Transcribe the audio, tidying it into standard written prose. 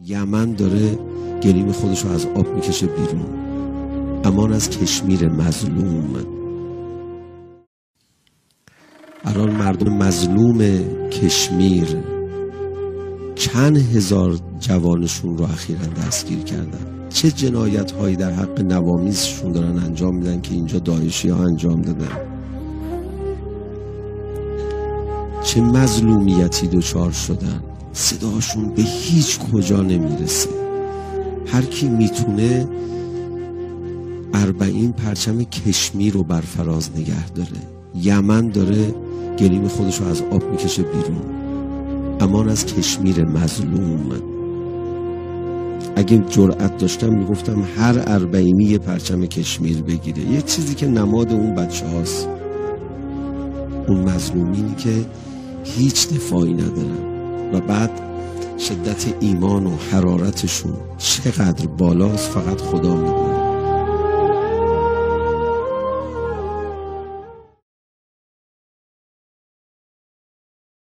یمن داره گلیم خودشو از آب میکشه بیرون. امان از کشمیر مظلوم. الان مردم مظلوم کشمیر چند هزار جوانشون رو اخیراً دستگیر کردن. چه جنایت هایی در حق نوامیزشون دارن انجام میدن که اینجا داعشی ها انجام دادن. چه مظلومیتی دچار شدن. صداشون به هیچ کجا نمیرسه. هر کی میتونه 40 پرچم کشمیر رو بر فراز نگه داره. یمن داره گلیم خودش رو از آب میکشه بیرون. امان از کشمیر مظلوم. اگه جرأت داشتم میگفتم هر 40 یه پرچم کشمیر بگیره. یه چیزی که نماد اون بچه هاست، اون مظلومینی که هیچ دفاعی ندارن و بعد شدت ایمان و حرارتشون چقدر بالاست فقط خدا میدونه.